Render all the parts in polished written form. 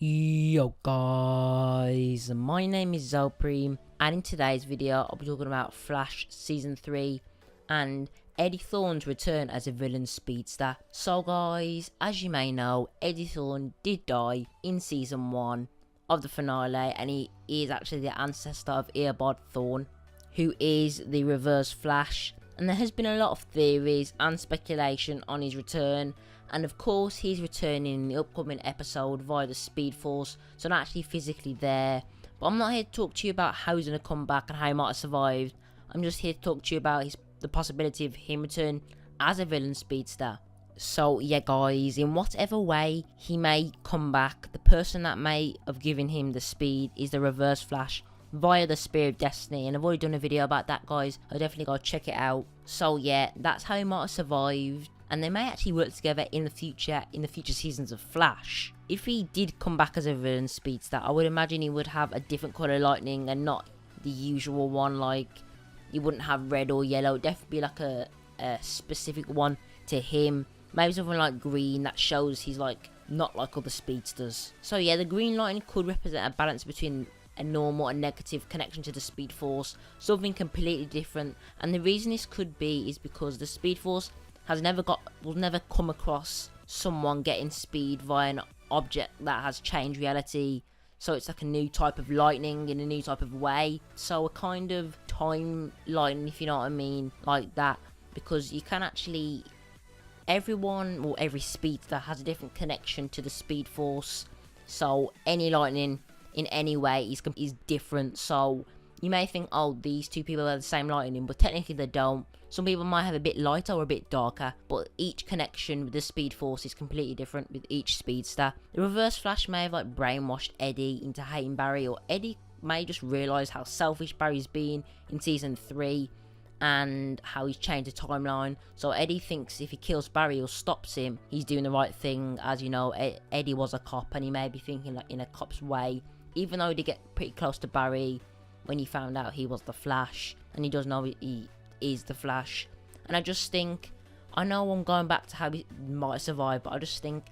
Yo guys, my name is Zopreme, and in today's video I'll be talking about Flash Season 3 and Eddie Thawne's return as a villain Speedster. So guys, as you may know, Eddie Thawne did die in Season 1 of the finale, and he is actually the ancestor of Eobard Thawne, who is the Reverse Flash. And there has been a lot of theories and speculation on his return, and of course he's returning in the upcoming episode via the Speedforce, so not actually physically there. But I'm not here to talk to you about how he's going to come back and how he might have survived. I'm just here to talk to you about the possibility of him returning as a villain Speedster. So yeah guys, in whatever way he may come back, the person that may have given him the speed is the Reverse Flash via the Spear of Destiny, and I've already done a video about that guys, I'll definitely go check it out. So yeah, that's how he might have survived, and they may actually work together in the future seasons of Flash. If he did come back as a villain Speedster, I would imagine he would have a different colour lightning and not the usual one. Like, he wouldn't have red or yellow, it'd definitely be like a specific one to him. Maybe something like green that shows he's like not like other speedsters. So yeah, the green lightning could represent a balance between a normal and negative connection to the Speedforce, something completely different. And the reason this could be is because the Speedforce will never come across someone getting speed via an object that has changed reality. So it's like a new type of lightning in a new type of way. So a kind of time lightning, if you know what I mean, like that. Because you can actually, everyone or every speedster has a different connection to the Speedforce. So any lightning in any way is different. So you may think, oh, these two people are the same lightning, but technically they don't. Some people might have a bit lighter or a bit darker, but each connection with the Speedforce is completely different with each speedster. The Reverse Flash may have like brainwashed Eddie into hating Barry, or Eddie may just realise how selfish Barry's been in Season 3 and how he's changed the timeline. So Eddie thinks if he kills Barry or stops him, he's doing the right thing. As you know, Eddie was a cop, and he may be thinking like in a cop's way, even though he did get pretty close to Barry when he found out he was the Flash, and he does know he is the Flash. And I just think, I know I'm going back to how he might survive, but I just think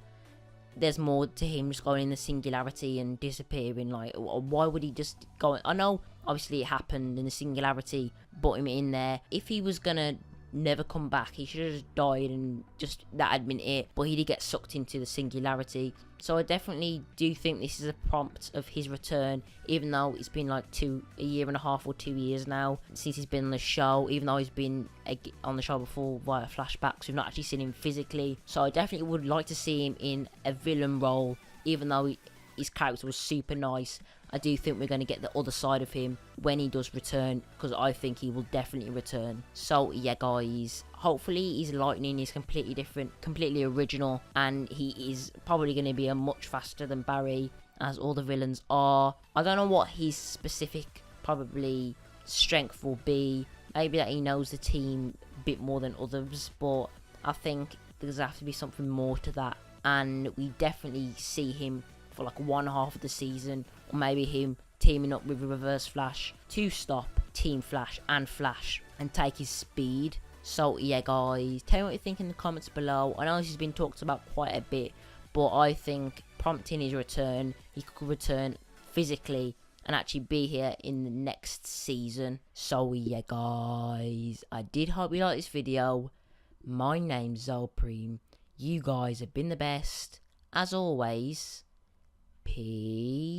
there's more to him just going in the singularity and disappearing. Like, why would he just go? I know obviously it happened in the singularity, put him in there. If he was gonna never come back, he should have just died, and just that had been it. But he did get sucked into the singularity. So I definitely do think this is a prompt of his return, even though it's been like a year and a half or 2 years now since he's been on the show. Even though he's been on the show before via flashbacks, we've not actually seen him physically. So I definitely would like to see him in a villain role, even though his character was super nice. I do think we're going to get the other side of him when he does return, because I think he will definitely return. So yeah guys, hopefully his lightning is completely different, completely original, and he is probably going to be a much faster than Barry, as all the villains are. I don't know what his specific probably strength will be. Maybe that he knows the team a bit more than others, but I think there's have to be something more to that, and we definitely see him for like one half of the season, or maybe him teaming up with Reverse Flash to stop Team Flash and Flash and take his speed. So yeah guys, tell me what you think in the comments below. I know this has been talked about quite a bit, but I think prompting his return, he could return physically and actually be here in the next season. So yeah guys, I did hope you liked this video. My name's Zopreme. You guys have been the best. As always, peace.